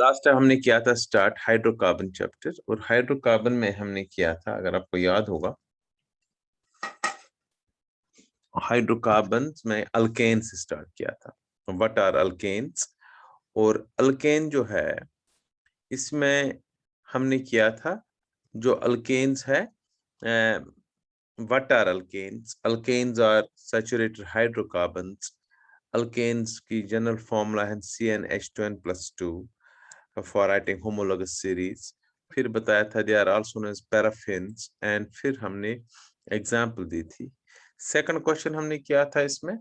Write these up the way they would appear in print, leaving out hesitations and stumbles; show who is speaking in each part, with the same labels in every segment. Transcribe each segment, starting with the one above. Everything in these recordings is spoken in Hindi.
Speaker 1: लास्ट टाइम हमने किया था स्टार्ट हाइड्रोकार्बन चैप्टर, और हाइड्रोकार्बन में हमने किया था, अगर आपको याद होगा, हाइड्रोकार्बन में अल्केन से स्टार्ट किया था। What are alkanes? और अल्केन जो है इसमें हमने किया था जो अल्केन्स है, what are alkanes? Alkanes are saturated hydrocarbons. Alkanes की जनरल फॉर्मूला है CnH2n+2 for writing homologous series। फिर बताया था they are also known as paraffins, and फिर हमने एग्जाम्पल दी थी। सेकंड क्वेश्चन हमने किया था इसमें,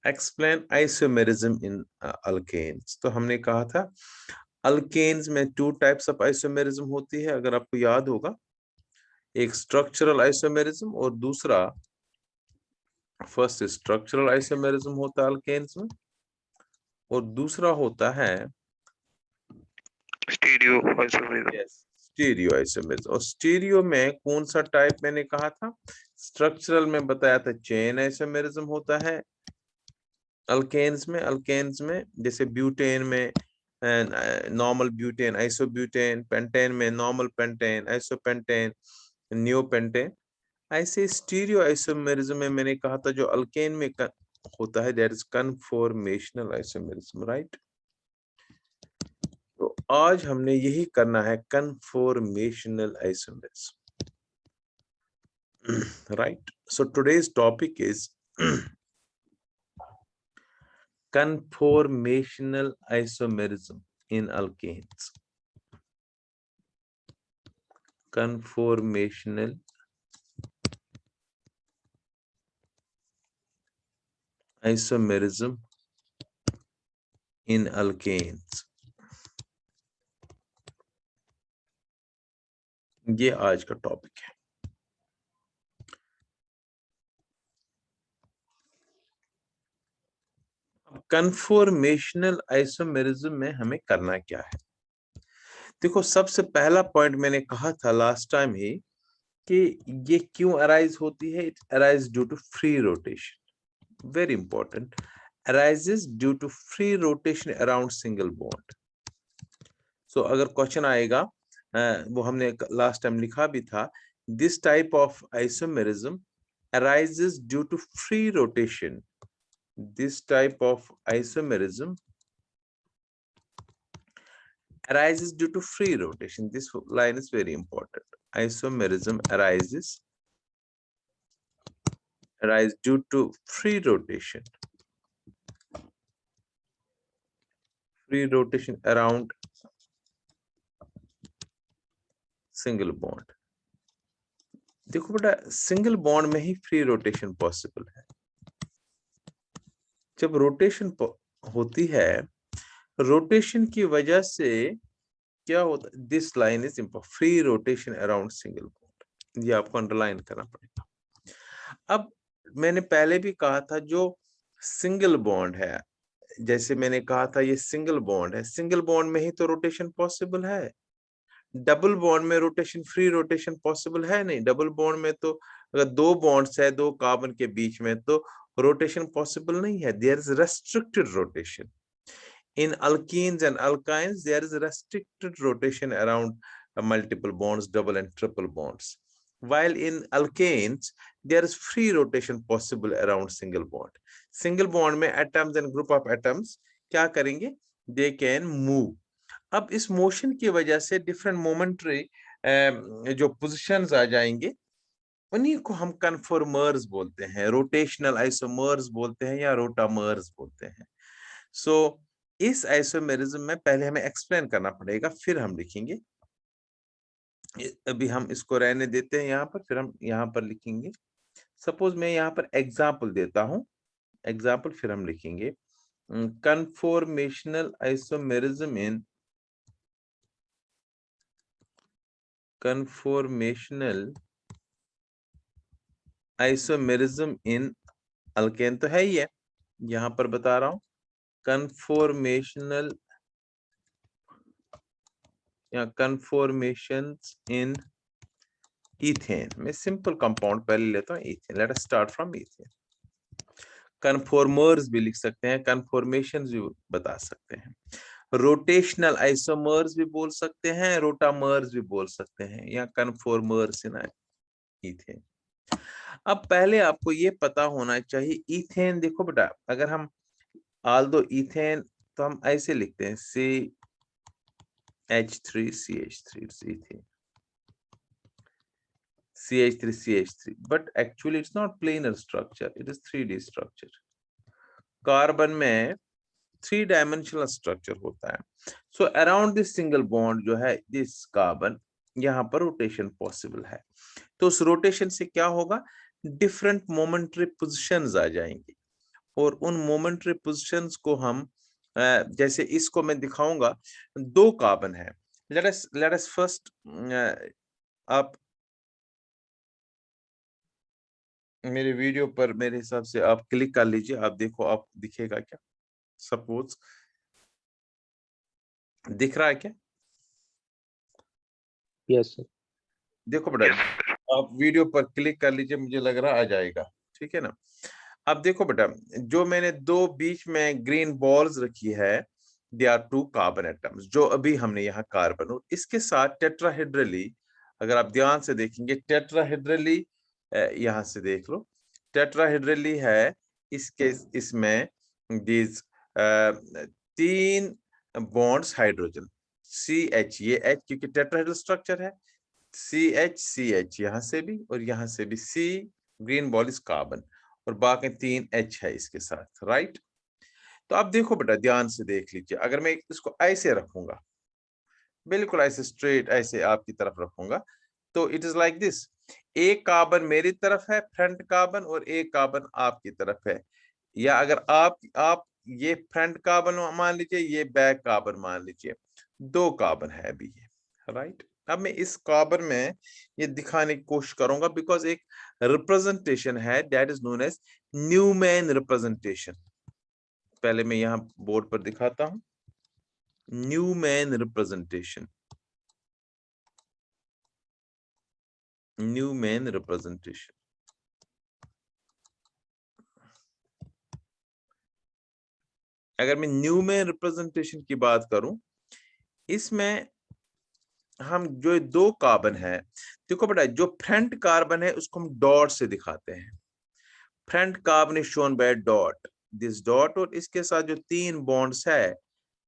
Speaker 1: एक्सप्लेन आइसोमेरिज्म इन अल्केन्स। तो हमने कहा था अल्केन्स में टू टाइप्स ऑफ आइसोमेरिज्म होती है, अगर आपको याद होगा, एक स्ट्रक्चरल आइसोमेरिज्म और दूसरा, फर्स्ट स्ट्रक्चरल आइसोमेरिज्म होता है अल्केन्स में, और दूसरा होता है
Speaker 2: स्टीरियो आइसोमेरिज्म।
Speaker 1: Stereo isomerism. और स्टीरियो में कौन सा टाइप मैंने कहा था? स्ट्रक्चरल में बताया था चेन आइसोमेरिज्म होता है अल्केन्स में जैसे ब्यूटेन में नॉर्मल ब्यूटेन, आइसोब्यूटेन, पेंटेन में नॉर्मल पेंटेन, आइसोपेंटेन, नियोपेंटेन। ऐसे स्टीरियो आइसोमेरिज्म में मैंने कहा था जो अल्केन में होता है that is conformational isomerism, right. तो आज हमने यही करना है, conformational isomerism, right? So today's topic is conformational isomerism in alkanes. Conformational isomerism in alkanes, ये आज का टॉपिक है। कन्फॉर्मेशनल आइसोमेरिज्म में हमें करना क्या है? देखो, सबसे पहला पॉइंट मैंने कहा था लास्ट टाइम ही कि ये क्यों अराइज होती है। It arise due to free rotation, very important, arises due to free rotation around single bond। So अगर क्वेश्चन आएगा, वो हमने लास्ट टाइम लिखा भी था, this type of isomerism arises due to free rotation। This type of isomerism arises due to free rotation। This line is very important। Isomerism arises due to free rotation, free rotation around single bond। देखो बेटा, सिंगल बॉन्ड में ही फ्री रोटेशन पॉसिबल है। जब रोटेशन होती है, रोटेशन की वजह से क्या होता है, this line is free rotation around single bond, ये आपको अंडरलाइन करना पड़ेगा। अब मैंने पहले भी कहा था जो सिंगल बॉन्ड है, जैसे मैंने कहा था ये सिंगल बॉन्ड है, सिंगल बॉन्ड में ही तो रोटेशन पॉसिबल है। डबल बॉन्ड में रोटेशन, फ्री रोटेशन पॉसिबल है नहीं। डबल बॉन्ड में तो अगर दो बॉन्ड्स है दो कार्बन के बीच में, तो रोटेशन पॉसिबल नहीं है। There is restricted rotation in alkenes and alkynes. There is restricted rotation around multiple bonds, double and triple bonds, while in alkanes there is free rotation possible around single bond। single bond में atoms and group of atoms क्या करेंगे, they can move। अब इस मोशन की वजह से डिफरेंट मोमेंटरी जो पोजीशंस आ जाएंगे, उन्हीं को हम कन्फॉर्मर्स बोलते हैं, रोटेशनल आइसोमर्स बोलते हैं या रोटामर्स बोलते हैं। सो इस आइसोमेरिज्म में पहले हमें एक्सप्लेन करना पड़ेगा, फिर हम लिखेंगे। अभी हम इसको रहने देते हैं यहाँ पर, फिर हम यहाँ पर लिखेंगे। सपोज मैं यहाँ पर एग्जाम्पल देता हूँ, एग्जाम्पल फिर हम लिखेंगे। Conformational isomerism in conformational isomerism in alkane तो है ही है, यहां पर बता रहा हूं कन्फॉर्मेशनल या कन्फॉर्मेशंस इन ईथेन। मैं सिंपल कंपाउंड पहले लेता हूं, ethane. Let us start from ethane. Conformers भी लिख सकते हैं, कन्फॉर्मेशंस भी बता सकते हैं। रोटेशनल आइसोमर्स भी बोल सकते हैं, रोटामर्स भी बोल सकते हैं, या कन्फॉर्मर्स इन इथेन। अब पहले आपको ये पता होना चाहिए इथेन। देखो बेटा, अगर हम आल्दो इथेन तो हम ऐसे लिखते हैं CH3CH3 ethane, CH3CH3, but actually it's not planar structure, it is 3D structure. Carbon में 3 डायमेंशनल स्ट्रक्चर होता है। So around this single bond जो है दिस कार्बन, यहाँ पर रोटेशन पॉसिबल है। तो उस रोटेशन से क्या होगा, डिफरेंट मोमेंटरी पोजीशंस आ जाएंगी, और उन मोमेंटरी पोजीशंस को हम जैसे इसको मैं दिखाऊंगा, 2 कार्बन है। लेट अस फर्स्ट, आप मेरे वीडियो पर मेरे हिसाब से आप क्लिक कर लीजिए, आप देखो आप दिखेगा क्या, सपोज दिख रहा है क्या?
Speaker 2: Yes sir.
Speaker 1: देखो बेटा, आप वीडियो पर क्लिक कर लीजिए, मुझे लग रहा आ जाएगा, ठीक है ना। अब देखो बेटा, जो मैंने 2 बीच में ग्रीन बॉल्स रखी है, दे आर 2 कार्बन एटम्स, जो अभी हमने यहाँ कार्बन, और इसके साथ टेट्राहेड्रली, अगर आप ध्यान से देखेंगे टेट्राहेड्रली, यहाँ से देख लो, टेट्राहेड्रली है इसके, इसमें दीज 3 बॉन्ड्स हाइड्रोजन, CH, ये H क्योंकि टेट्राहेड्रल स्ट्रक्चर है, CH यहाँ से भी और यहाँ से भी, C green ball is carbon, और बाकी 3 H है इसके साथ, राइट। तो अब देखो बेटा, ध्यान से देख लीजिए, अगर मैं इसको ऐसे रखूंगा, बिल्कुल ऐसे स्ट्रेट ऐसे आपकी तरफ रखूंगा, तो इट इज लाइक दिस। एक कार्बन मेरी तरफ है फ्रंट कार्बन, और एक कार्बन आपकी तरफ है, या अगर आप ये फ्रंट कार्बन मान लीजिए, ये बैक कार्बन मान लीजिए, 2 कार्बन है अभी ये, राइट। अब मैं इस कार्बन में ये दिखाने की कोशिश करूंगा, बिकॉज एक रिप्रेजेंटेशन है that is known as Newman representation. पहले मैं यहाँ बोर्ड पर दिखाता हूं, न्यूमैन रिप्रेजेंटेशन, न्यूमैन रिप्रेजेंटेशन। अगर मैं न्यूमैन रिप्रेजेंटेशन की बात करूं, इसमें हम जो 2 कार्बन है, देखो बेटा, जो फ्रंट कार्बन है उसको हम डॉट से दिखाते हैं, front carbon is shown bye dot, this dot, और इसके साथ जो 3 बॉन्ड्स है,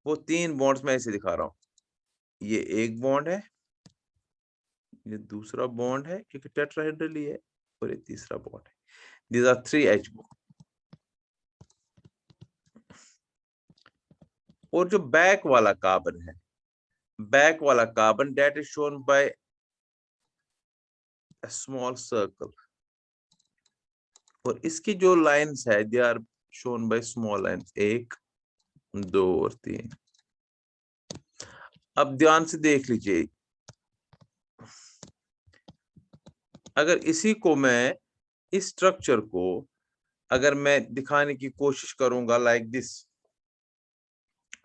Speaker 1: वो 3 बॉन्ड्स मैं ऐसे दिखा रहा हूं, ये एक बॉन्ड है, ये दूसरा बॉन्ड है क्योंकि टेट्राहेड्रल ही है, और ये तीसरा बॉन्ड है, दीज आर 3 H बॉन्ड। और जो बैक वाला कार्बन है, बैक वाला carbon that is shown by a small circle, और इसकी जो लाइंस है they are shown by small lines, 1 2 और 3। अब ध्यान से देख लीजिए, अगर इसी को मैं, इस स्ट्रक्चर को अगर मैं दिखाने की कोशिश करूंगा लाइक दिस,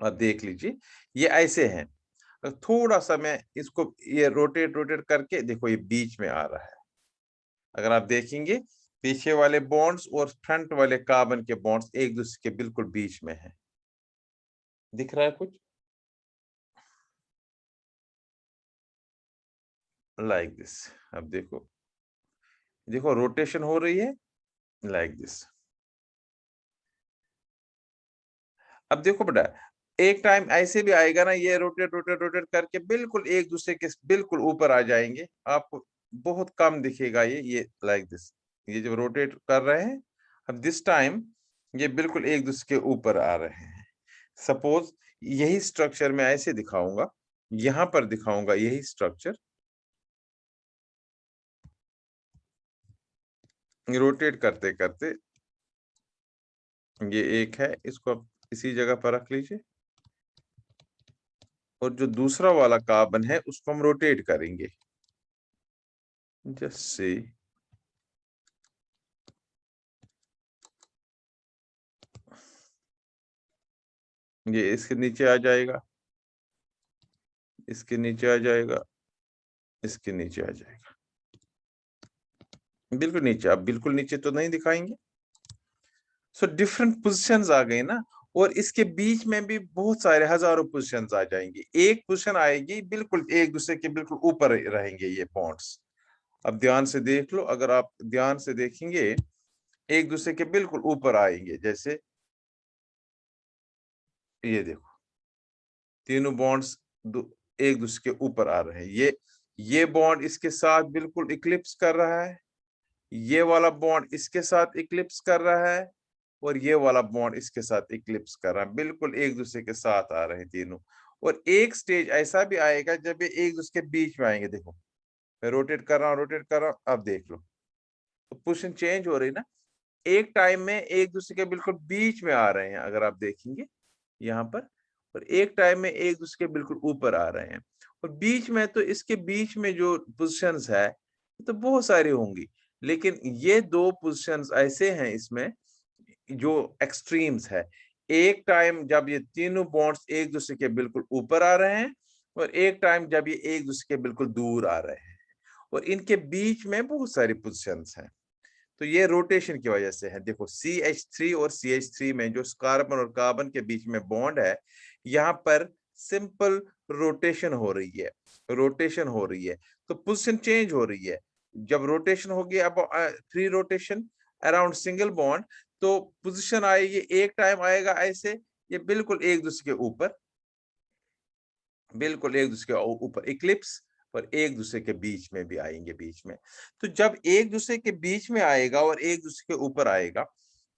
Speaker 1: आप देख लीजिए ये ऐसे है, थोड़ा सा मैं इसको ये रोटेट करके देखो, ये बीच में आ रहा है, अगर आप देखेंगे पीछे वाले बॉन्ड्स और फ्रंट वाले कार्बन के बॉन्ड्स एक दूसरे के बिल्कुल बीच में है, दिख रहा है कुछ लाइक दिस। अब देखो, देखो रोटेशन हो रही है लाइक दिस। अब देखो बेटा, एक टाइम ऐसे भी आएगा ना, ये रोटेट करके बिल्कुल एक दूसरे के बिल्कुल ऊपर आ जाएंगे, आपको बहुत कम दिखेगा ये लाइक दिस, ये जब रोटेट कर रहे हैं, अब दिस टाइम ये बिल्कुल एक दूसरे के ऊपर आ रहे हैं। सपोज यही स्ट्रक्चर मैं ऐसे दिखाऊंगा, यहां पर दिखाऊंगा यही स्ट्रक्चर, रोटेट करते करते ये एक है, इसको आप इसी जगह पर रख लीजिए, और जो दूसरा वाला कार्बन है उसको हम रोटेट करेंगे, जस्ट सी, ये इसके नीचे आ जाएगा, इसके नीचे आ जाएगा, इसके नीचे आ जाएगा, बिल्कुल नीचे। अब बिल्कुल नीचे तो नहीं दिखाएंगे, सो डिफरेंट पोजीशंस आ गई ना, और इसके बीच में भी बहुत सारे हजारों पोजीशन आ जाएंगे। एक पोजीशन आएगी बिल्कुल एक दूसरे के बिल्कुल ऊपर रहेंगे ये बॉन्ड्स। अब ध्यान से देख लो, अगर आप ध्यान से देखेंगे एक दूसरे के बिल्कुल ऊपर आएंगे। जैसे ये देखो तीनों बॉन्ड्स एक दूसरे के ऊपर आ रहे हैं। ये बॉन्ड इसके साथ बिल्कुल इक्लिप्स कर रहा है, ये वाला बॉन्ड इसके साथ इक्लिप्स कर रहा है, और ये वाला बॉन्ड इसके साथ इक्लिप्स कर रहा है। बिल्कुल एक दूसरे के साथ आ रहे हैं तीनों। और एक स्टेज ऐसा भी आएगा जब ये एक दूसरे के बीच में आएंगे। देखो मैं रोटेट कर रहा हूँ, रोटेट कर रहा हूँ, अब देख लो तो पोजीशन चेंज हो रही ना। एक टाइम में एक दूसरे के बिल्कुल बीच में आ रहे हैं अगर आप देखेंगे यहाँ पर, और एक टाइम में एक दूसरे के बिल्कुल ऊपर आ रहे हैं। और बीच में तो इसके बीच में जो पोजीशंस है तो बहुत सारी होंगी, लेकिन ये दो पोजीशंस ऐसे हैं इसमें जो एक्सट्रीम्स है। एक टाइम जब ये तीनों बॉन्ड्स एक दूसरे के बिल्कुल ऊपर आ रहे हैं, और एक टाइम जब ये एक दूसरे के बिल्कुल दूर आ रहे हैं, और इनके बीच में बहुत सारी पोजीशंस हैं। तो ये रोटेशन की वजह से है। देखो CH3 और CH3 में जो कार्बन और कार्बन के बीच में बॉन्ड है, यहाँ पर सिंपल रोटेशन हो रही है, रोटेशन हो रही है, तो पोजीशन चेंज हो रही है। जब रोटेशन होगी अब free rotation around single bond, तो पोजीशन आएगी, एक टाइम आएगा ऐसे ये बिल्कुल एक दूसरे के ऊपर, बिल्कुल एक दूसरे के ऊपर इक्लिप्स, और एक दूसरे के बीच में भी आएंगे बीच में। तो जब एक दूसरे के बीच में आएगा और एक दूसरे के ऊपर आएगा,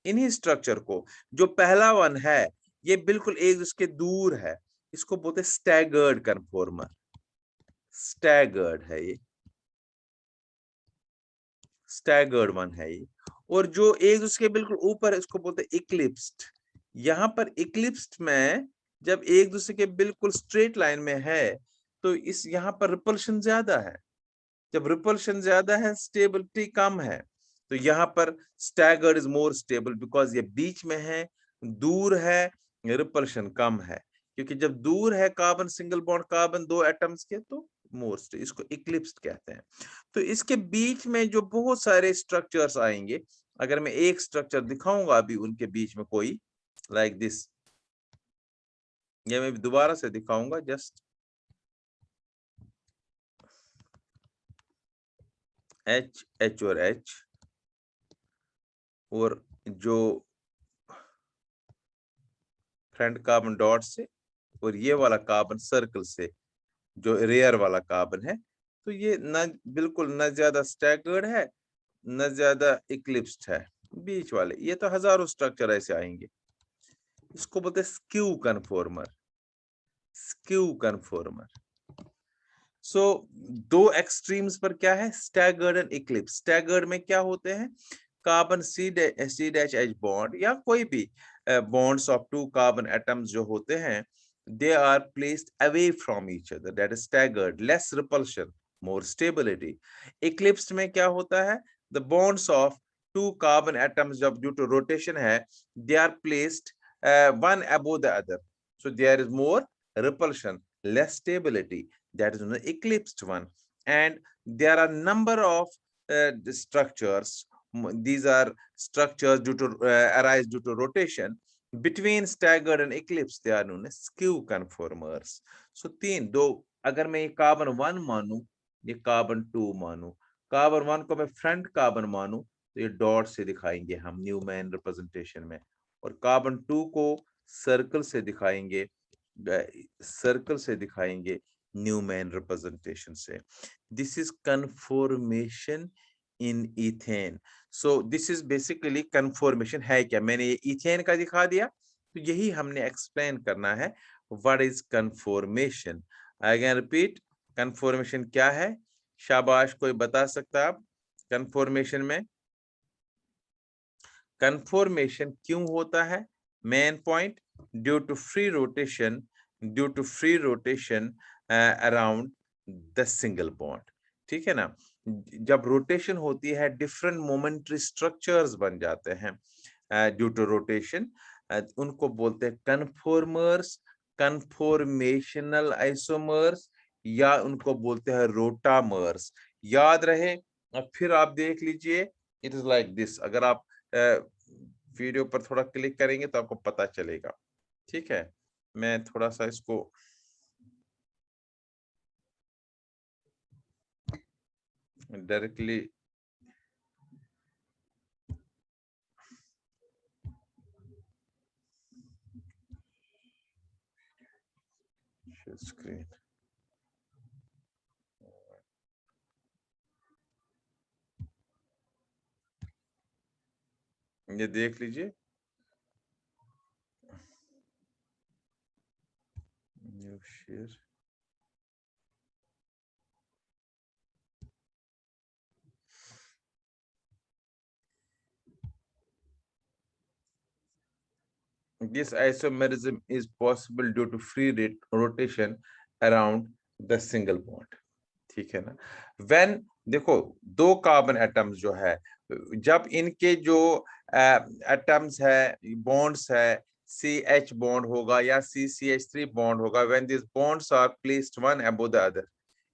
Speaker 1: इन्हीं स्ट्रक्चर को, जो पहला वन है ये बिल्कुल एक दूसरे के दूर है, इसको बोलते हैं स्टैगर्ड कन्फॉर्मर। स्टैगर्ड है ये, स्टैगर्ड वन है ये। और जो एक दूसरे के बिल्कुल ऊपर है इसको बोलते हैं इक्लिप्स्ड। यहाँ पर इक्लिप्स्ड में जब एक दूसरे के बिल्कुल स्ट्रेट लाइन में है तो इस यहाँ पर रिपल्शन ज्यादा है। जब रिपल्शन ज्यादा है स्टेबिलिटी कम है। तो यहाँ पर staggered is more stable because ये बीच में है, दूर है, रिपल्शन कम है। क्योंकि जब दूर है कार्बन सिंगल बॉन्ड कार्बन दो एटम्स के, तो मोर इसको इक्लिप्स्ड कहते हैं। तो इसके बीच में जो बहुत सारे स्ट्रक्चर्स आएंगे, अगर मैं एक स्ट्रक्चर दिखाऊंगा अभी उनके बीच में कोई लाइक दिस, ये मैं दोबारा से दिखाऊंगा जस्ट H और H, और जो फ्रंट कार्बन डॉट से और ये वाला कार्बन सर्कल से जो रेयर वाला कार्बन है, तो ये न बिल्कुल न ज्यादा स्टैगर्ड है न ज्यादा इक्लिप्स्ड है, बीच वाले। ये तो हजारों स्ट्रक्चर ऐसे आएंगे, इसको बोलते हैं skew conformer. Skew conformer. So दो एक्सट्रीम्स पर क्या है, स्टैगर्ड एंड इक्लिप्स। स्टैगर्ड में क्या होते हैं, carbon C dash H bond या कोई भी bonds of two carbon atoms जो होते हैं, they are placed away from each other, that is staggered, less repulsion, more stability. Eclipsed में क्या होता है, the bonds of two carbon atoms जब due to rotation है, they are placed one above the other, so there is more repulsion, less stability, that is an eclipsed one. And there are number of structures, these are structures due to arise due to rotation between staggered and eclipse, they are known as skew conformers. So तीन दो, अगर मैं ये कार्बन 1 मानूं, ये कार्बन 2 मानूं, कार्बन 1 को मैं फ्रंट कार्बन मानूं तो ये डॉट से दिखाएंगे हम न्यूमैन रिप्रेजेंटेशन में, और कार्बन 2 को सर्कल से दिखाएंगे, सर्कल से दिखाएंगे न्यूमैन रिप्रेजेंटेशन से। This is conformation in ethane. So this is basically conformation है क्या, मैंने ये इथेन का दिखा दिया, तो यही हमने एक्सप्लेन करना है, what is conformation. Again repeat, conformation क्या है, शाबाश कोई बता सकता है आप कन्फॉर्मेशन में, कन्फॉर्मेशन क्यों होता है, main point, due to free rotation, due to free rotation around the single bond. ठीक है ना, जब रोटेशन होती है डिफरेंट मोमेंटरी स्ट्रक्चर्स बन जाते हैं ड्यू टू रोटेशन, उनको बोलते हैं कन्फॉर्मर्स, कन्फॉर्मेशनल आइसोमर्स, या उनको बोलते हैं रोटामर्स। याद रहे, अब फिर आप देख लीजिए, इट इज लाइक दिस। अगर आप वीडियो पर थोड़ा क्लिक करेंगे तो आपको पता चलेगा। ठीक है, मैं थोड़ा सा इसको डायरेक्टली स्क्रीन, ये देख लीजिए, new share, this isomerism is possible due to free rotation around the single bond। ठीक है ना। when देखो दो कार्बन एटम्स जो है, जब इनके जो एटम्स है, बॉन्ड्स है, CH बॉन्ड होगा या CCH3 बॉन्ड होगा, when these bonds are placed one above the other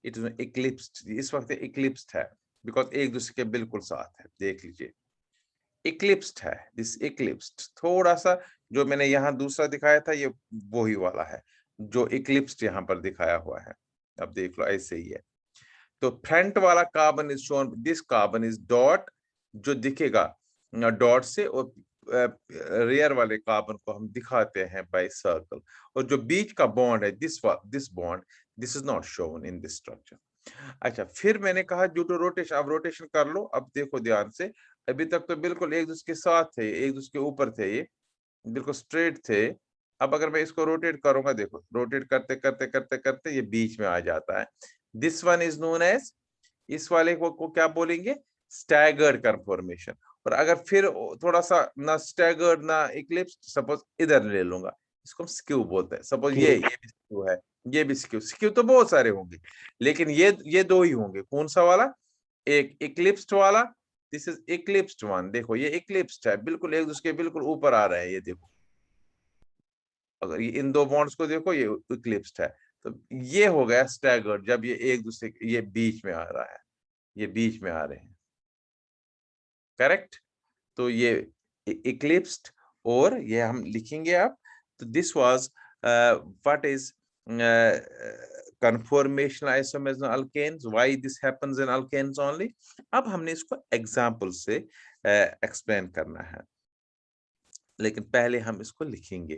Speaker 1: it is eclipsed। इस वक्त eclipsed है बिकॉज एक दूसरे के बिल्कुल साथ है। देख लीजिए इक्लिप्स्ड है, दिस इक्लिप्स्ड। थोड़ा सा जो मैंने यहाँ दूसरा दिखाया था ये वही वाला है जो इक्लिप्स्ड यहाँ पर दिखाया हुआ है। अब देख लो ऐसे ही है। तो फ्रंट वाला carbon is shown, this carbon is dot, जो दिखेगा डॉट से, और रेयर वाले कार्बन को हम दिखाते हैं बाय सर्कल। और जो बीच का बॉन्ड है this bond, this is not shown in this structure. अच्छा, फिर मैंने कहा ड्यू टू रोटेशन, अब रोटेशन कर लो। अब देखो ध्यान से, अभी तक तो बिल्कुल एक दूसरे के साथ थे, एक दूसरे के ऊपर थे, ये बिल्कुल स्ट्रेट थे। अब अगर मैं इसको रोटेट करूंगा, देखो रोटेट करते करते करते करते ये बीच में आ जाता है। This one is known as, इस वाले को क्या बोलेंगे, स्टैगर्ड कन्फॉर्मेशन। और अगर फिर थोड़ा सा ना स्टैगर्ड ना इक्लिप्स, सपोज इधर ले लूंगा, इसको हम स्क्यू बोलते हैं। सपोज ये भी स्क्यू है, ये भी स्क्यू। स्क्यू तो बहुत सारे होंगे लेकिन ये दो ही होंगे। कौन सा वाला, एक इक्लिप्स्ड वाला, दिस इज इक्लिप्स्ड वन। देखो ये इक्लिप्स्ड है, बिल्कुल एक दूसरे के बिल्कुल ऊपर आ रहा है। ये देखो, अगर ये इन दो बॉन्ड्स को देखो, ये इक्लिप्स्ड है। तो ये हो गया स्टैगर्ड, जब ये एक दूसरे, ये बीच में आ रहा है, ये बीच में आ रहे हैं। करेक्ट। तो ये इक्लिप्स्ड, और ये हम लिखेंगे अब। तो this was what is conformational isomerism alkanes, why this happens in alkanes only। अब हमने इसको एग्जांपल से एक्सप्लेन करना है, लेकिन पहले हम इसको लिखेंगे।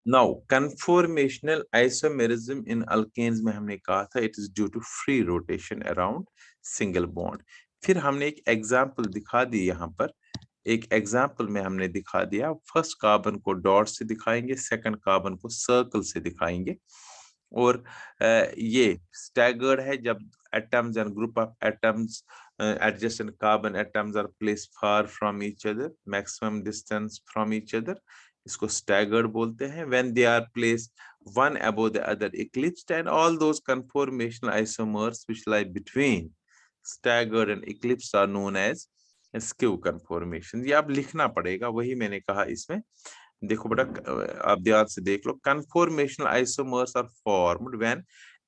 Speaker 1: Now conformational isomerism in alkanes में हमने कहा था it is due to free rotation around single bond. फिर हमने एक एग्जांपल दिखा दी यहाँ पर। एक एग्जांपल में हमने दिखा दिया, फर्स्ट कार्बन को डॉट से दिखाएंगे, सेकंड कार्बन को सर्कल से दिखाएंगे। और ये स्टैगर्ड है जब atoms and group of atoms adjacent carbon atoms are placed far from each other, maximum distance from each other, इसको staggered बोलते हैं। when they are placed one above the other eclipsed, and all those conformational isomers which lie between staggered and eclipsed are known as skew conformation। ये आप लिखना पड़ेगा, वही मैंने कहा इसमें। देखो बेटा, आप ध्यान से देख लो, conformational isomers are formed when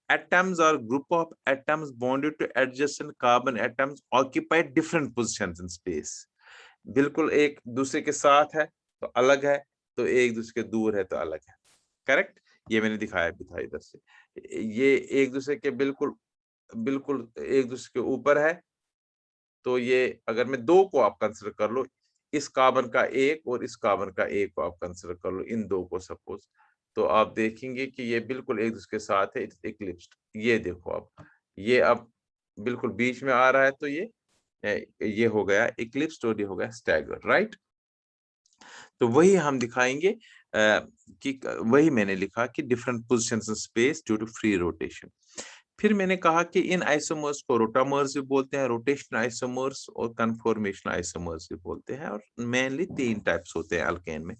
Speaker 1: atoms or group of atoms bonded to adjacent carbon atoms occupy different positions in space। बिल्कुल एक दूसरे के साथ है तो अलग है, तो एक दूसरे के दूर है तो अलग है। करेक्ट, ये मैंने दिखाया भी था इधर से। ये एक दूसरे के बिल्कुल बिल्कुल एक दूसरे के ऊपर है, तो ये अगर मैं दो को आप कंसिडर कर लो, इस कार्बन का एक और इस कार्बन का एक को आप कंसिडर कर लो, इन दो को सपोज, तो आप देखेंगे कि ये बिल्कुल एक दूसरे के साथ है, इट्स इक्लिप्स्ड। ये देखो अब, ये अब बिल्कुल बीच में आ रहा है, तो ये हो गया इक्लिप्स्ड और ये हो गया स्टैगर्ड। राइट। तो वही हम दिखाएंगे कि वही मैंने लिखा कि different positions in space due to free rotation. फिर मैंने कहा कि इन आइसोमर्स को रोटामर्स भी बोलते हैं, रोटेशन आइसोमर्स और कन्फॉर्मेशन आइसोमर्स भी बोलते हैं। और मेनली तीन टाइप्स होते हैं अल्केन में।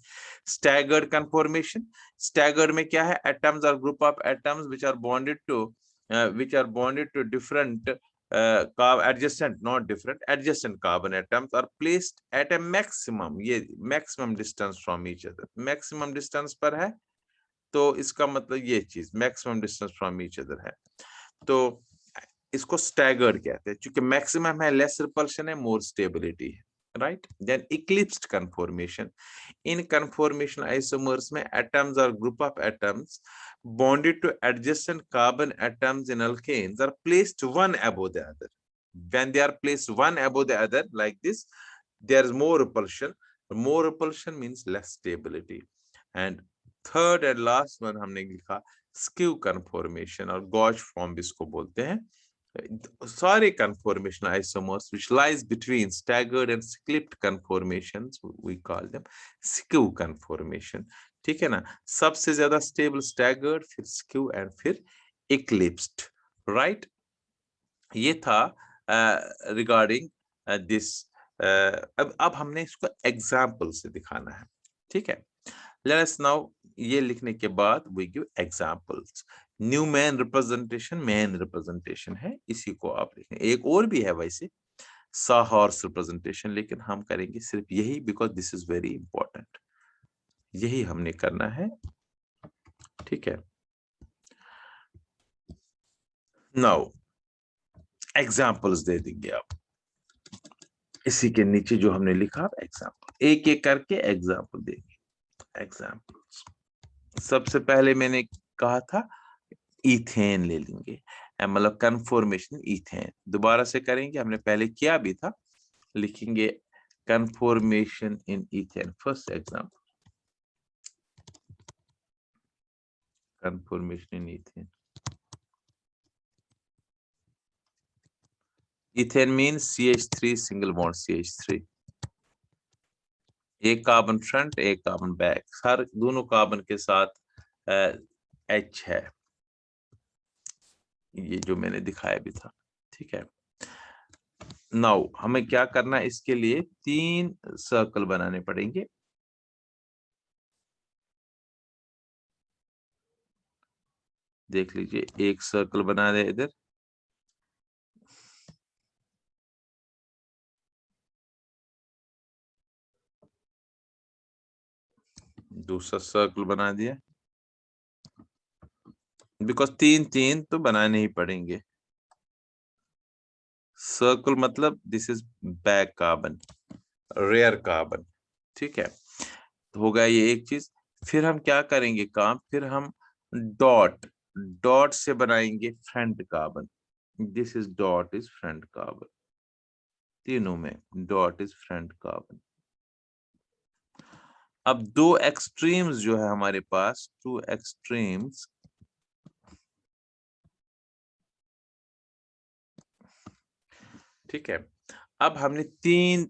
Speaker 1: स्टैगर्ड कन्फॉर्मेशन, स्टैगर्ड में क्या है, atoms or group of atoms which are bonded to different adjacent, not different, adjacent carbon atoms are placed at a maximum, ये maximum distance from each other, maximum distance पर है, तो इसका मतलब ये चीज maximum distance from each other है। तो इसको स्टैगर्ड कहते हैं, क्योंकि मैक्सिमम है लेस रिपल्शन है, मोर स्टेबिलिटी है। right? Then eclipsed conformation. In conformation isomers में atoms or group of atoms bonded to adjacent carbon atoms in alkanes are placed one above the other. When they are placed one above the other like this, there is more repulsion. More repulsion means less stability. And third and last one हमने लिखा skew conformation और gauge form भी इसको बोलते हैं. Sorry, conformation isomers which lies between staggered and clipped conformations, we call them skew conformation. ठीक है ना? सबसे ज्यादा stable staggered, फिर skew and फिर eclipsed, right? ये था regarding this. अब हमने इसको एग्जाम्पल से दिखाना है. ठीक है, let us now ये लिखने के बाद we give examples. New man representation है, इसी को आप लिखें. एक और भी है वैसे सा हॉर्स रिप्रेजेंटेशन, लेकिन हम करेंगे सिर्फ यही because this is very important. यही हमने करना है. ठीक है, नाउ एग्जाम्पल्स दे देंगे आप. इसी के नीचे जो हमने लिखा आप एग्जाम्पल एक एक करके एग्जाम्पल देंगे. एग्जाम्पल्स सबसे पहले मैंने कहा था इथेन ले लेंगे, मतलब कन्फॉर्मेशन इथेन. दोबारा से करेंगे, हमने पहले किया भी था. लिखेंगे कन्फॉर्मेशन इन इथेन. फर्स्ट एग्जाम्पल कन्फॉर्मेशन इन ethane. Ethane means CH3 single bond CH3. एक कार्बन फ्रंट एक कार्बन बैक, हर दोनों कार्बन के साथ H है. ये जो मैंने दिखाया भी था. ठीक है, नाउ हमें क्या करना है, इसके लिए 3 सर्कल बनाने पड़ेंगे. देख लीजिए, एक सर्कल बना दे इधर, दूसरा सर्कल बना दिया. बिकॉज 3 तो बनाने ही पड़ेंगे. सर्कल मतलब this is back carbon, rear carbon. ठीक है, तो हो गया ये एक चीज. फिर हम क्या करेंगे काम, फिर हम डॉट से बनाएंगे front carbon. This is dot is front carbon. तीनों में डॉट इज फ्रंट कार्बन. अब 2 एक्सट्रीम्स जो है हमारे पास, 2 एक्सट्रीम्स, ठीक है. अब हमने 3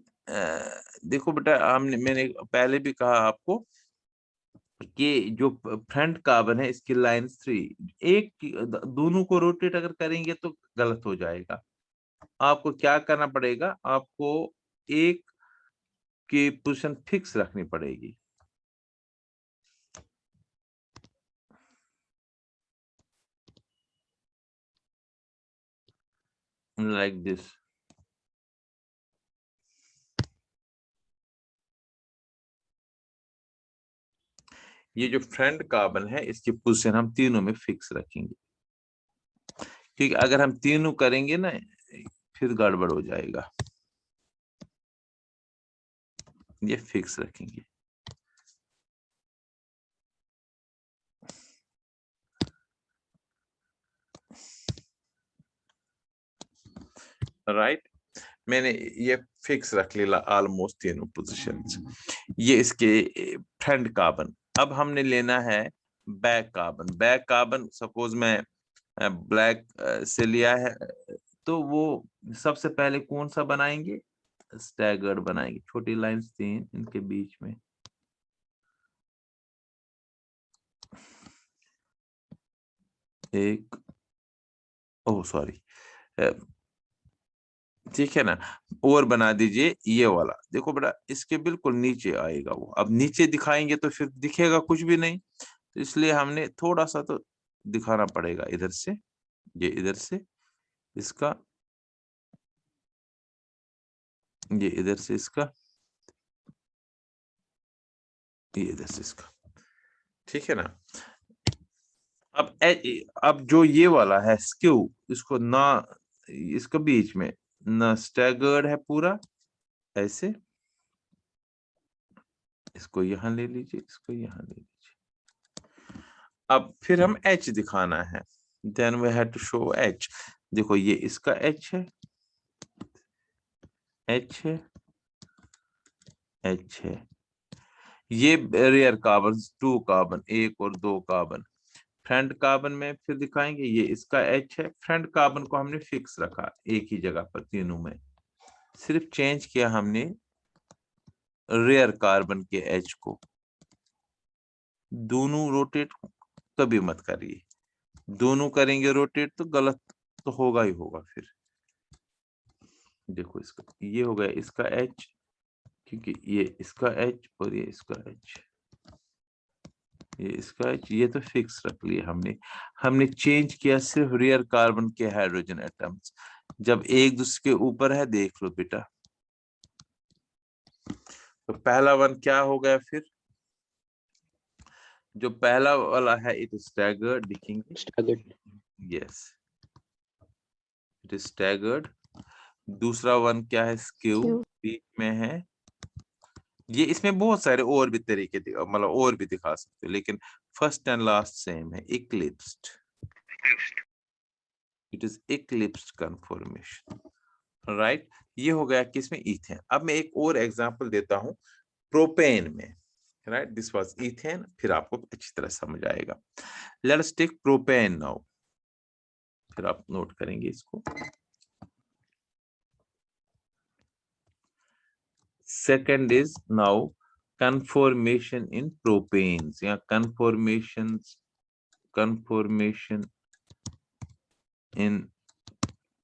Speaker 1: देखो बेटा, मैंने पहले भी कहा आपको कि जो फ्रंट कार्बन है इसकी लाइन 3, दोनों को रोटेट अगर करेंगे तो गलत हो जाएगा. आपको क्या करना पड़ेगा, आपको एक की पोजीशन फिक्स रखनी पड़ेगी. Like this. ये जो फ्रंट कार्बन है इसकी पोजीशन हम तीनों में फिक्स रखेंगे, क्योंकि अगर हम तीनों करेंगे ना फिर गड़बड़ हो जाएगा. ये फिक्स रखेंगे. राइट, मैंने ये फिक्स रख लिया ऑलमोस्ट तीनों पोजीशंस. ये इसके फ्रंट कार्बन. अब हमने लेना है back carbon. Back carbon suppose मैं ब्लैक से लिया है, तो वो सबसे पहले कौन सा बनाएंगे, स्टैगर्ड बनाएंगे. छोटी लाइंस 3 इनके बीच में. एक, ओह सॉरी, ठीक है ना. और बना दीजिए ये वाला. देखो बेटा, इसके बिल्कुल नीचे आएगा वो. अब नीचे दिखाएंगे तो फिर दिखेगा कुछ भी नहीं, तो इसलिए हमने थोड़ा सा तो दिखाना पड़ेगा इधर से. ये इधर से इसका, ये इधर से इसका, ये इधर से इसका. ठीक है ना. अब जो ये वाला है स्क्यू, इसको ना, इसके बीच में ना स्टैगर्ड है पूरा ऐसे, इसको यहां ले लीजिए, इसको यहां ले लीजिए। अब फिर हम H दिखाना है, then we have to show H। देखो ये इसका H है, H है, H है। ये रेयर कार्बन, 2 कार्बन, 1 और 2 कार्बन। फ्रंट कार्बन में फिर दिखाएंगे, ये इसका H है। फ्रंट कार्बन को हमने फिक्स रखा एक ही जगह पर तीनों में, सिर्फ चेंज किया हमने रेयर कार्बन के H को। दोनों रोटेट कभी मत करिए, दोनों करेंगे रोटेट तो गलत तो होगा ही होगा। फिर देखो इसका ये हो गया इसका H, क्योंकि ये इसका H और ये इसका H, ये इसका H, ये तो फिक्स रख लिया हमने। हमने चेंज किया सिर्फ रेयर कार्बन के हाइड्रोजन एटम्स। जब एक दूसरे के ऊपर है देख लो बेटा, तो पहला वन क्या हो गया फिर, जो पहला वाला है इट इज स्टैगर्ड, दिखेंगे, यस इट इज स्टैगर्ड। दूसरा वन क्या है, स्क्यू, बीच में है। ये इसमें बहुत सारे और भी तरीके मतलब और भी दिखा सकते हो, लेकिन फर्स्ट एंड लास्ट सेम है, eclipsed, it is eclipsed conformation, right. ये हो गया किसमें, इथेन। अब मैं एक और एग्जांपल देता हूं प्रोपेन में, राइट। दिस वाज इथेन, फिर आपको अच्छी तरह समझ आएगा। लेट्स टेक प्रोपेन नाउ, फिर आप नोट करेंगे इसको। Second is now conformation in propanes या conformation in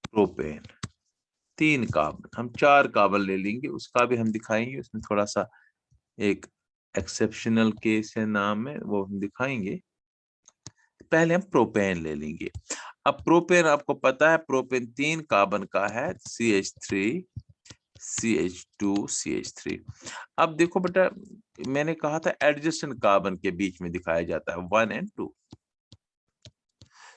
Speaker 1: propane। 3 कार्बन, हम 4 कार्बन ले लेंगे, उसका भी हम दिखाएंगे। उसमें थोड़ा सा एक एक्सेप्शनल केस है, नाम है वो हम दिखाएंगे। पहले हम प्रोपेन ले लेंगे। अब प्रोपेन आपको पता है, प्रोपेन 3 कार्बन का है, CH3 CH2 CH3। अब देखो बेटा, मैंने कहा था एडजेसेंट कार्बन के बीच में दिखाया जाता है 1 और 2।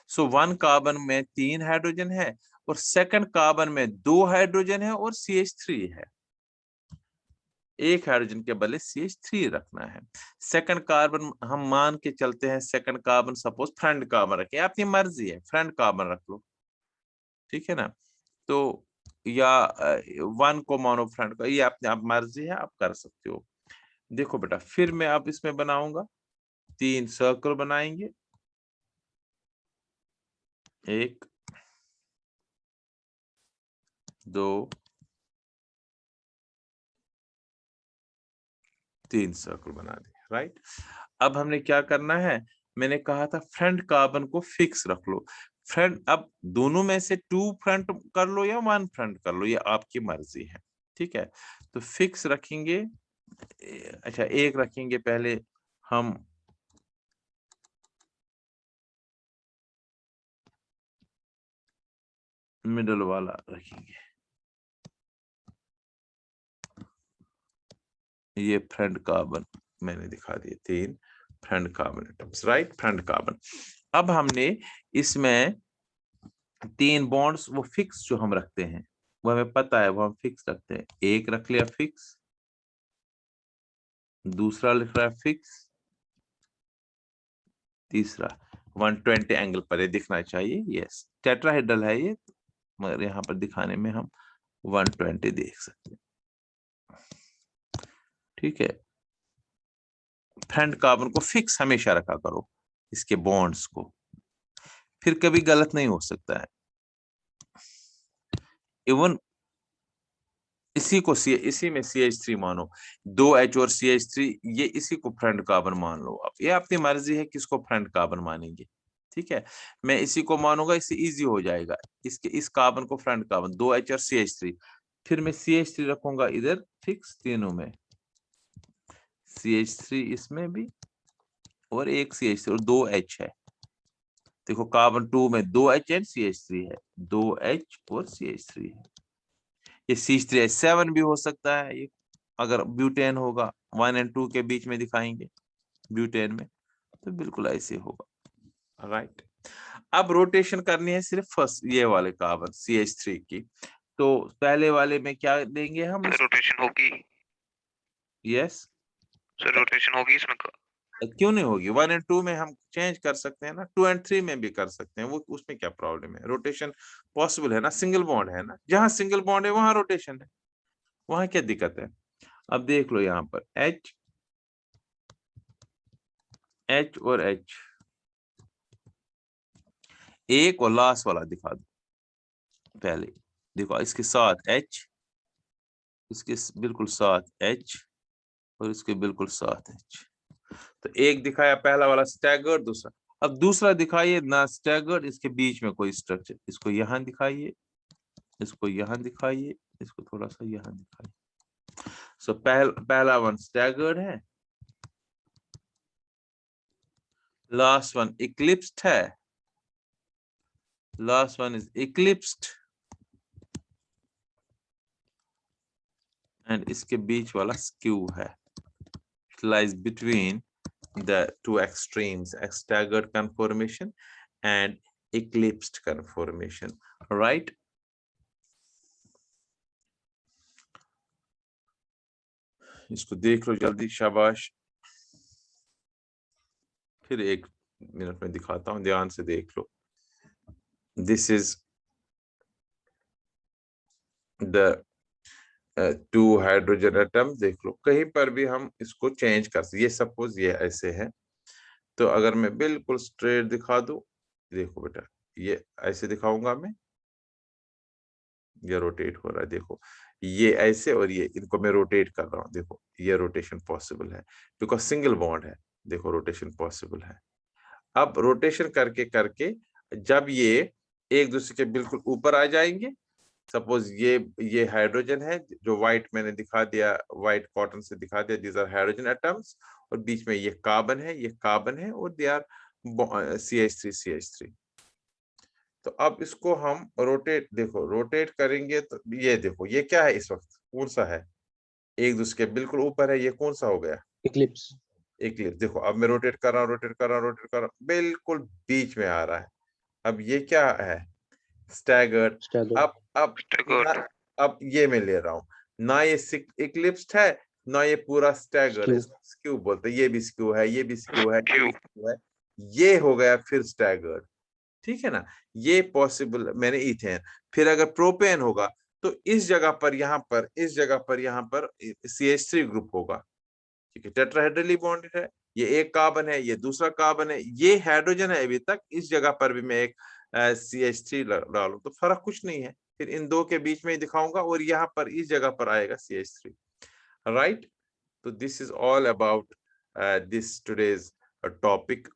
Speaker 1: सो 1 कार्बन में 3 हाइड्रोजन है और सेकंड कार्बन में 2 हाइड्रोजन है और CH3 है। एक हाइड्रोजन के बदले CH3 रखना है। सेकंड कार्बन हम मान के चलते हैं, second carbon suppose front carbon रखे, अपनी मर्जी है, फ्रंट कार्बन रख लो, ठीक है ना। तो या 1 को मानो फ्रंट का, ये अपने आप मर्जी है, आप कर सकते हो। देखो बेटा, फिर मैं अब इसमें बनाऊंगा 3 सर्कल बनाएंगे, 1 2 3 सर्कल बना दिए, राइट। अब हमने क्या करना है, मैंने कहा था फ्रंट कार्बन को फिक्स रख लो। फ्रंट, अब दोनों में से 2 फ्रंट कर लो या 1 फ्रंट कर लो, ये आपकी मर्जी है, ठीक है। तो फिक्स रखेंगे, अच्छा एक रखेंगे पहले हम, मिडल वाला रखेंगे, ये फ्रंट कार्बन मैंने दिखा दिए 3 front carbon atoms, right, front carbon. अब हमने इसमें 3 बॉन्ड्स वो फिक्स जो हम रखते हैं, वो हमें पता है, वो हम फिक्स रखते हैं। एक रख लिया फिक्स, दूसरा लिख रहा है फिक्स, तीसरा 120 एंगल पर ये दिखना चाहिए, यस टेट्राहेड्रल है ये, मगर यहाँ पर दिखाने में हम 120 देख सकते हैं, ठीक है। फ्रंट कार्बन को फिक्स हमेशा रखा करो, इसके बॉन्ड्स को, फिर कभी गलत नहीं हो सकता है। इवन इसी में CH3 मानो, 2H और CH3, ये इसी को फ्रंट कार्बन मान लो आप, ये अपनी मर्जी है किसको फ्रंट कार्बन मानेंगे, ठीक है। मैं इसी को मानूंगा, इससे इजी हो जाएगा, इस कार्बन को फ्रंट कार्बन, 2H और CH3। फिर मैं CH3 रखूंगा इधर फिक्स तीनों में, CH3 इसमें भी, और एक CH3 और 2H है। देखो कार्बन 2 में 2H एंड CH3 है, 2H और CH3 है। ये CH3H7 भी हो सकता है, ये अगर ब्यूटेन होगा 1 और 2 के बीच में दिखाएंगे ब्यूटेन में, तो बिल्कुल ऐसे होगा, राइट। अब रोटेशन करनी है सिर्फ फर्स्ट ये वाले कार्बन CH3 की, तो पहले वाले में क्या देंगे हम, रोटेशन होगी, यस
Speaker 2: सर रोटेशन होगी इसमें
Speaker 1: क्यों नहीं होगी? 1 एंड 2 में हम चेंज कर सकते हैं ना, 2 एंड 3 में भी कर सकते हैं, वो उसमें क्या प्रॉब्लम है? रोटेशन पॉसिबल है ना, सिंगल बॉन्ड है ना, जहां सिंगल बॉन्ड है वहां रोटेशन है, वहां क्या दिक्कत है? अब देख लो यहाँ पर H और H, एक और लास्ट वाला दिखा दो पहले। देखो इसके साथ H, इसके बिल्कुल साथ H और इसके बिल्कुल साथ H। तो एक दिखाया पहला वाला स्टैगर्ड, दूसरा, अब दूसरा दिखाइए ना स्टैगर्ड, इसके बीच में कोई स्ट्रक्चर, इसको यहां दिखाइए, इसको यहां दिखाइए, इसको थोड़ा सा यहां दिखाइए। सो पहला वन स्टैगर्ड है, लास्ट वन इक्लिप्स्ड है, last one is eclipsed, and इसके बीच वाला स्क्यू है, it lies between the two extremes, a staggered conformation and eclipsed conformation, right? इसको देख लो जल्दी, शाबाश। फिर 1 मिनट में दिखाता हूं, ध्यान से देख लो। This is the 2 hydrogen atom. देख लो कहीं पर भी हम इसको चेंज कर सकते, ये सपोज ये ऐसे है, तो अगर मैं बिल्कुल स्ट्रेट दिखा दूं, देखो बेटा ये ऐसे दिखाऊंगा मैं, ये रोटेट हो रहा है, देखो ये ऐसे, और ये इनको मैं रोटेट कर रहा हूँ, देखो ये रोटेशन पॉसिबल है बिकॉज सिंगल बॉन्ड है, देखो रोटेशन पॉसिबल है। अब रोटेशन करके करके जब ये एक दूसरे के बिल्कुल ऊपर आ जाएंगे, सपोज ये हाइड्रोजन है, जो व्हाइट मैंने दिखा दिया, व्हाइट कॉटन से दिखा दिया, दीज आर हाइड्रोजन एटम्स, और बीच में ये कार्बन है, ये कार्बन है, और दे आर CH3। तो अब इसको हम रोटेट, देखो रोटेट करेंगे तो ये देखो ये क्या है, इस वक्त कौन सा है, एक दूसरे के बिल्कुल ऊपर है, ये कौन सा हो गया?
Speaker 3: इक्लिप्स।
Speaker 1: इक्लिप्स। देखो अब मैं रोटेट कर रहा हूँ, रोटेट कर रहा हूँ, रोटेट कर रहा हूँ, बिल्कुल बीच में आ रहा है। अब ये क्या है? स्टैगर्ड। अब
Speaker 2: स्टैगर्ड,
Speaker 1: अब ये मैं ले रहा हूँ ना, ये इक्लिप्स्ड है ना ये पूरा स्टैगर्ड है, स्क्यू बोलते हैं, ये भी स्क्यू है, ये भी स्क्यू है, ये भी स्क्यू है, ये हो गया फिर स्टैगर्ड, ठीक है ना? ये पॉसिबल, मैंने इथेन। फिर अगर प्रोपेन होगा तो इस जगह पर, यहाँ पर, इस जगह पर, यहाँ पर CH3 ग्रुप होगा, ठीक है, टेट्राहेड्रली बॉन्डेड है, ये एक कार्बन है, ये दूसरा कार्बन है, ये हाइड्रोजन है अभी तक, इस जगह पर भी मैं एक CH3 डालूं तो फर्क कुछ नहीं है, फिर इन दो के बीच में ही दिखाऊंगा, और यहाँ पर इस जगह पर आएगा CH3, राइट? तो this is all about this today's topic.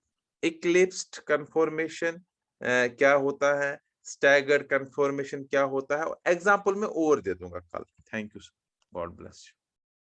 Speaker 1: Eclipsed conformation क्या होता है, स्टैगर्ड कन्फॉर्मेशन क्या होता है, एग्जाम्पल में और दे दूंगा कल। Thank you, God bless you.